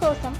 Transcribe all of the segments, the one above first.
కోసం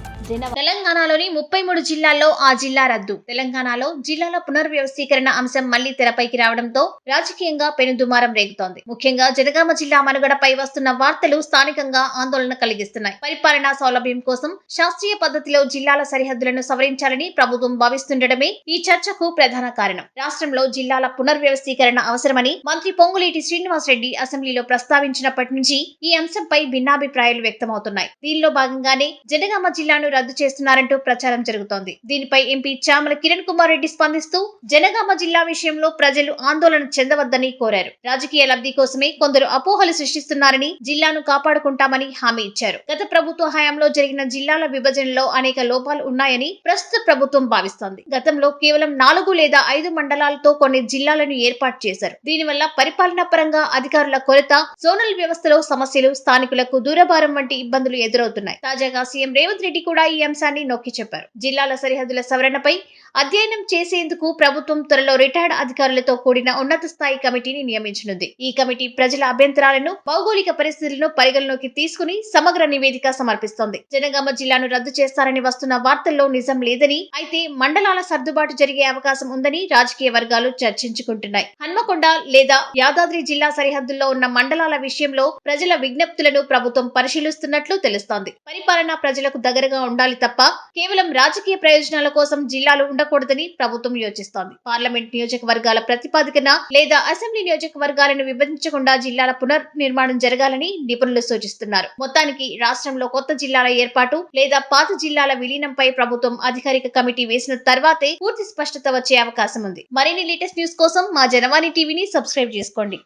తెలంగాణలోని 33 జిల్లాల్లో ఆ జిల్లా రద్దు. తెలంగాణలో జిల్లాల పునర్వ్యవస్థీకరణ అంశం మళ్లీ తెరపైకి రావడంతో రాజకీయంగా పెనుదుమారం రేగుతోంది. ముఖ్యంగా జనగామ జిల్లా మనుగడపై వస్తున్న వార్తలు స్థానికంగా ఆందోళన కలిగిస్తున్నాయి. పరిపాలనా సౌలభ్యం కోసం శాస్త్రీయ పద్ధతిలో జిల్లాల సరిహద్దులను సవరించాలని ప్రభుత్వం భావిస్తుండటమే ఈ చర్చకు ప్రధాన కారణం. రాష్ట్రంలో జిల్లాల పునర్వ్యవస్థీకరణ అవసరమని మంత్రి పొంగులేటి శ్రీనివాసరెడ్డి అసెంబ్లీలో ప్రస్తావించినప్పటి నుంచి ఈ అంశంపై భిన్నాభిప్రాయాలు వ్యక్తమవుతున్నాయి. దీనిలో భాగంగానే జనగామ జిల్లాను రద్దు చేస్తున్నారంటూ ప్రచారం జరుగుతోంది. దీనిపై ఎంపీ చామల కిరణ్ కుమార్ రెడ్డి స్పందిస్తూ జనగామ జిల్లా విషయంలో ప్రజలు ఆందోళన చెందవద్దని కోరారు. రాజకీయ లబ్ధి కోసమే కొందరు అపోహలు సృష్టిస్తున్నారని, జిల్లాను కాపాడుకుంటామని హామీ ఇచ్చారు. గత ప్రభుత్వ హయాంలో జరిగిన జిల్లాల విభజనలో అనేక లోపాలు ఉన్నాయని ప్రస్తుత ప్రభుత్వం భావిస్తోంది. గతంలో కేవలం 4 లేదా 5 మండలాలతో కొన్ని జిల్లాలను ఏర్పాటు చేశారు. దీనివల్ల పరిపాలనా పరంగా అధికారుల కొరత, జోనల్ వ్యవస్థలో సమస్యలు, స్థానికులకు దూరభారం వంటి ఇబ్బందులు ఎదురవుతున్నాయి. తాజాగా సీఎం రేవంత్ రెడ్డి కూడా ఈ అంశాన్ని నొక్కి చెప్పారు. జిల్లాల సరిహద్దుల సవరణపై అధ్యయనం చేసేందుకు ప్రభుత్వం త్వరలో రిటైర్డ్ అధికారులతో కూడిన ఉన్నత స్థాయి కమిటీని నియమించనుంది. ఈ కమిటీ ప్రజల అభ్యంతరాలను, భౌగోళిక పరిస్థితులను పరిగణలోకి తీసుకుని సమగ్ర నివేదిక సమర్పిస్తోంది. జనగామ జిల్లాను రద్దు చేస్తారని వస్తున్న వార్తల్లో నిజం లేదని, అయితే మండలాల సర్దుబాటు జరిగే అవకాశం ఉందని రాజకీయ వర్గాలు చర్చించుకుంటున్నాయి. హన్మకొండ లేదా యాదాద్రి జిల్లా సరిహద్దుల్లో ఉన్న మండలాల విషయంలో ప్రజల విజ్ఞప్తులను ప్రభుత్వం పరిశీలిస్తున్నట్లు తెలుస్తోంది. పరిపాలన ప్రజలకు దగ్గరగా ఉండాలి తప్ప కేవలం రాజకీయ ప్రయోజనాల కోసం జిల్లాలు ఉండకూడదని ప్రభుత్వం యోచిస్తోంది. పార్లమెంట్ నియోజకవర్గాల ప్రతిపాదికన లేదా అసెంబ్లీ నియోజకవర్గాలను విభజించకుండా జిల్లాల పునర్నిర్మాణం జరగాలని నిపుణులు సూచిస్తున్నారు. మొత్తానికి రాష్ట్రంలో కొత్త జిల్లాల ఏర్పాటు లేదా పాత జిల్లాల విలీనంపై ప్రభుత్వం అధికారిక కమిటీ వేసిన తర్వాతే పూర్తి స్పష్టత వచ్చే అవకాశం ఉంది. మరిన్ని లేటెస్ట్ న్యూస్ కోసం మా జనవాణి టీవీని సబ్స్క్రైబ్ చేసుకోండి.